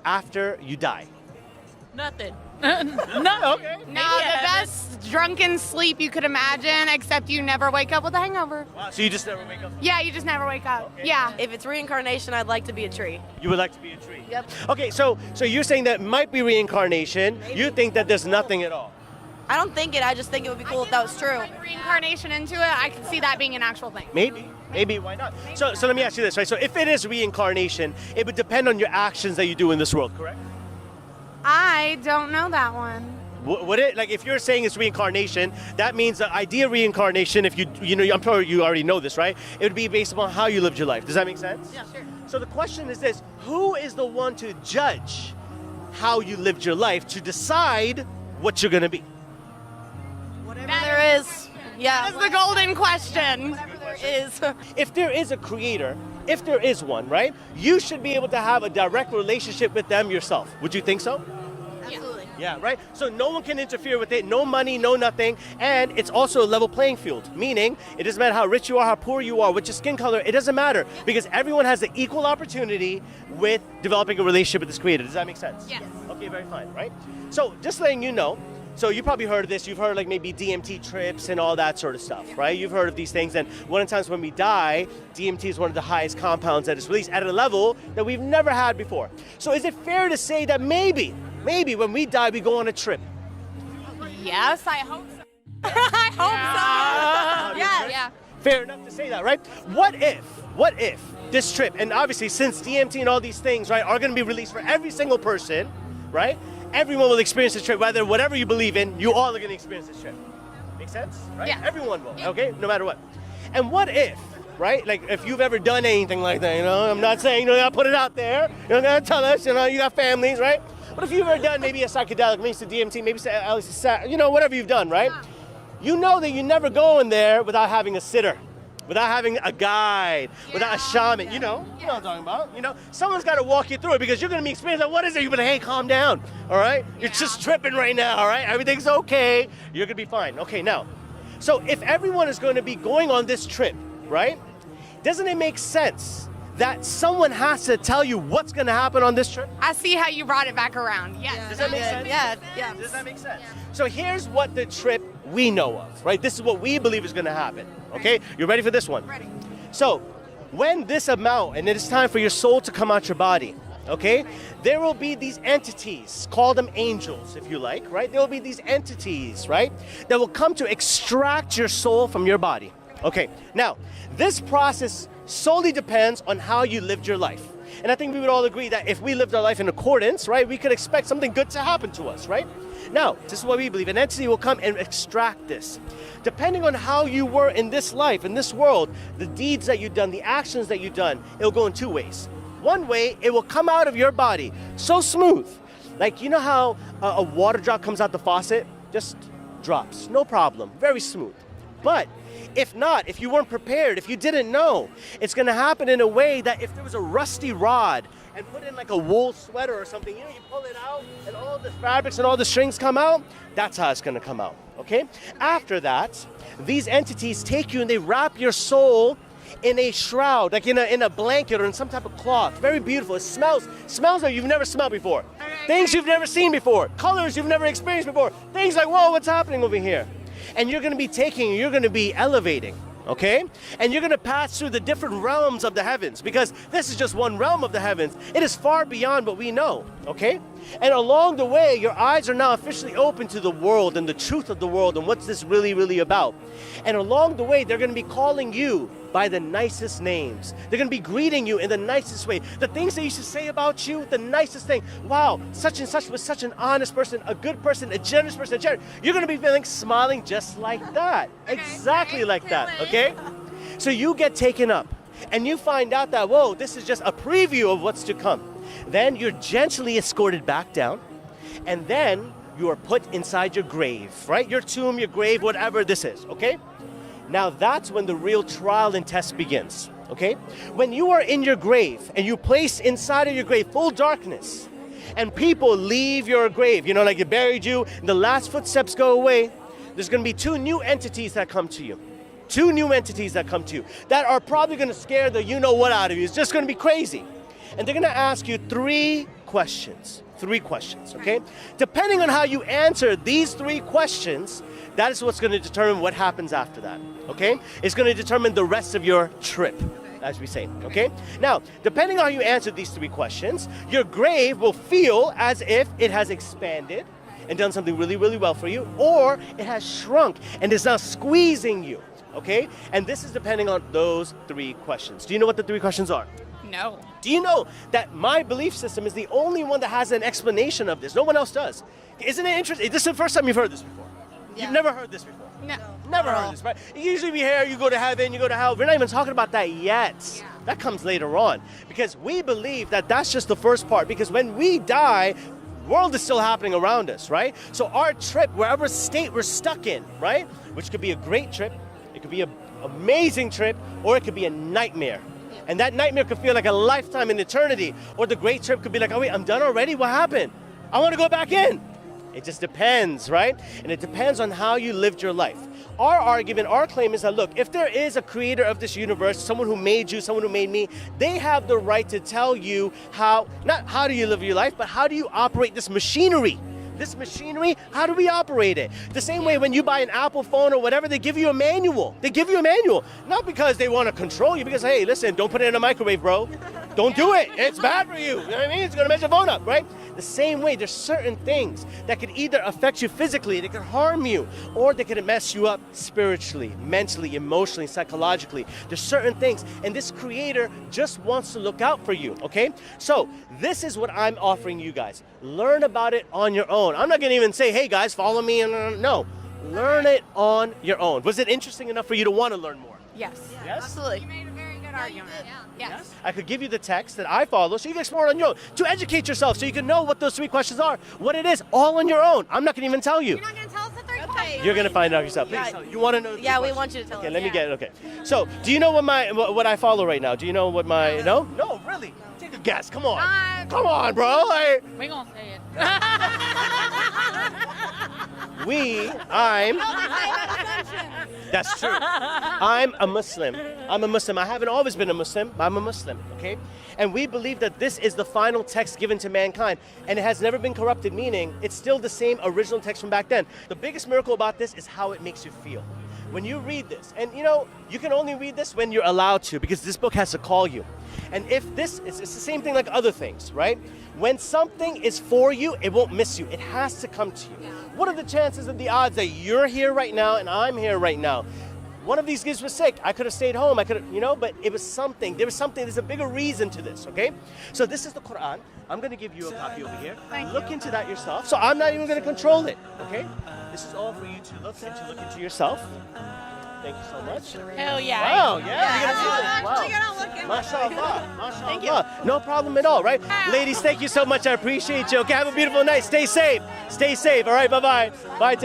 after you die? Nothing. No, Okay. the best drunken sleep you could imagine, except you never wake up with a hangover. Wow, so you just never wake up? Yeah, you just never wake up. Okay. Yeah. If it's reincarnation, I'd like to be a tree. You would like to be a tree? Yep. Okay, so you're saying that might be reincarnation. You think that there's nothing at all? I don't think it. I just think it would be cool if that was true. Like reincarnation into it, I could see that being an actual thing. Maybe, why not? So let me ask you this, right? So if it is reincarnation, it would depend on your actions that you do in this world, correct? I don't know that one. Would it, like, if you're saying it's reincarnation, that means the idea of reincarnation, if you know, I'm sure you already know this, right? It would be based upon how you lived your life. Does that make sense? Yeah, sure. So the question is this: who is the one to judge how you lived your life to decide what you're gonna be? Whatever there is. Yeah. That's the golden question. Whatever there is. If there is a creator, if there is one, right? You should be able to have a direct relationship with them yourself. Would you think so? Absolutely. Yeah, right? So no one can interfere with it, no money, no nothing, and it's also a level playing field, meaning it doesn't matter how rich you are, how poor you are, what's your skin color, it doesn't matter, because everyone has an equal opportunity with developing a relationship with this creator. Does that make sense? Yes. Okay, very fine, right? So just letting you know, so you probably heard of this, you've heard like maybe DMT trips and all that sort of stuff, right? You've heard of these things, and one of the times when we die, DMT is one of the highest compounds that is released at a level that we've never had before. So is it fair to say that maybe when we die, we go on a trip? Yes, I hope so. I hope so. Yeah. Yeah. Fair enough to say that, right? What if this trip, and obviously since DMT and all these things, right, are going to be released for every single person, right? Everyone will experience this trip, whether whatever you believe in, you all are going to experience this trip. Make sense? Right? Yeah. Everyone will, okay? No matter what. And what if, right? Like if you've ever done anything like that, you know, I'm not saying, you know, put it out there. You're going to tell us, you know, you got families, right? But if you've ever done maybe a psychedelic, maybe it's a DMT, maybe it's you know, whatever you've done, right? You know that you never go in there without having a sitter, without having a guide, without a shaman. You know what I'm talking about. You know, someone's got to walk you through it because you're going to be experiencing, what is it? You're going to, hey, calm down, all right? You're just tripping right now, all right? Everything's okay. You're going to be fine. Okay, now, so if everyone is going to be going on this trip, right, doesn't it make sense that someone has to tell you what's going to happen on this trip? I see how you brought it back around. Yes. Does that make sense? Yeah. Does that make sense? So here's what the trip we know of, right? This is what we believe is going to happen, okay? You ready for this one? Ready. So when this amount, and it is time for your soul to come out your body, okay? There will be these entities, call them angels if you like, right? There will be these entities, right? That will come to extract your soul from your body. Okay, now, this process solely depends on how you lived your life. And I think we would all agree that if we lived our life in accordance, right, we could expect something good to happen to us, right? Now, this is what we believe. An entity will come and extract this. Depending on how you were in this life, in this world, the deeds that you've done, the actions that you've done, it'll go in two ways. One way, it will come out of your body so smooth. Like, you know how a water drop comes out the faucet? Just drops, no problem, very smooth. But if not, if you weren't prepared, if you didn't know, it's going to happen in a way that if there was a rusty rod and put in like a wool sweater or something, you know, you pull it out and all the fabrics and all the strings come out, that's how it's going to come out, okay? After that, these entities take you and they wrap your soul in a shroud, like in a blanket or in some type of cloth. Very beautiful. It smells like you've never smelled before. Things you've never seen before. Colors you've never experienced before. Things like, whoa, what's happening over here? And you're going to be you're going to be elevating, okay? And you're going to pass through the different realms of the heavens, because this is just one realm of the heavens. It is far beyond what we know, okay? And along the way, your eyes are now officially open to the world and the truth of the world and what's this really, really about. And along the way, they're going to be calling you by the nicest names. They're going to be greeting you in the nicest way. The things they used to say about you, the nicest thing. Wow, such and such was such an honest person, a good person, a generous person, You're going to be feeling smiling just like that. Exactly like that, okay? So you get taken up and you find out that, whoa, this is just a preview of what's to come. Then you're gently escorted back down, and then you are put inside your grave, right? Your tomb, your grave, whatever this is, okay? Now that's when the real trial and test begins, okay? When you are in your grave and you place inside of your grave full darkness, and people leave your grave, you know, like they buried you, and the last footsteps go away, there's gonna be two new entities that come to you. Two new entities that come to you that are probably gonna scare the you-know-what out of you. It's just gonna be crazy. And they're gonna ask you 3 questions. 3 questions, okay? Depending on how you answer these 3 questions, that is what's going to determine what happens after that, okay? It's going to determine the rest of your trip, as we say, okay? Now, depending on how you answer these 3 questions, your grave will feel as if it has expanded and done something really, really well for you, or it has shrunk and is now squeezing you, okay? And this is depending on those 3 questions. Do you know what the 3 questions are? No. Do you know that my belief system is the only one that has an explanation of this? No one else does. Isn't it interesting? This is the first time you've heard this before. Yeah. You've never heard this before. No. Never heard this, right? Usually we hear you go to heaven, you go to hell. We're not even talking about that yet. Yeah. That comes later on. Because we believe that that's just the first part. Because when we die, the world is still happening around us, right? So our trip, wherever state we're stuck in, right? Which could be a great trip, it could be an amazing trip, or it could be a nightmare. And that nightmare could feel like a lifetime in eternity. Or the great trip could be like, oh wait, I'm done already? What happened? I want to go back in. It just depends, right? And it depends on how you lived your life. Our argument, our claim is that, look, if there is a creator of this universe, someone who made you, someone who made me, they have the right to tell you how, not how do you live your life, but how do you operate this machinery? This machinery, how do we operate it? The same way when you buy an Apple phone or whatever, they give you a manual. They give you a manual. Not because they want to control you, because, hey, listen, don't put it in a microwave, bro. Don't do it. It's bad for you. You know what I mean? It's going to mess your phone up, right? The same way, there's certain things that could either affect you physically, they could harm you, or they could mess you up spiritually, mentally, emotionally, psychologically. There's certain things, and this creator just wants to look out for you, okay? So this is what I'm offering you guys. Learn about it on your own. I'm not going to even say, hey guys, follow me. No, learn it on your own. Was it interesting enough for you to want to learn more? Yes. Yes? Absolutely. You made a very good argument. Yes. I could give you the text that I follow so you can explore it on your own, to educate yourself so you can know what those 3 questions are, what it is, all on your own. I'm not going to even tell you. You're not going to tell us the 3rd Okay. question? You're going to find out yourself. Please Yeah. tell. You want to know the 3 Yeah, we questions? want you to tell Okay, us. let me Yeah. get it. Okay. So, do you know what I follow right now? Do you know what my... No? No, really? Take a guess. Come on. Come on, bro. We're going to say it. That's true. I'm a Muslim. I haven't always been a Muslim, but I'm a Muslim, okay? And we believe that this is the final text given to mankind, and it has never been corrupted, meaning it's still the same original text from back then. The biggest miracle about this is how it makes you feel. When you read this, and you know, you can only read this when you're allowed to, because this book has to call you. And if this is, it's the same thing like other things, right? When something is for you, it won't miss you. It has to come to you. What are the chances of the odds that you're here right now and I'm here right now? One of these kids was sick. I could have stayed home. I could have, you know, but it was something. There was something. There's a bigger reason to this, okay? So this is the Quran. I'm going to give you a copy over here. Look into that yourself. So I'm not even going to control it, okay? This is all for you to look into yourself. Thank you so much. Hell yeah. Wow, yeah. You're gonna see it. Wow. Check it out, look at MashaAllah. MashaAllah. No problem at all, right? Ladies, thank you so much. I appreciate you. Okay, have a beautiful night. Stay safe. Stay safe. All right, bye-bye. Bye. Take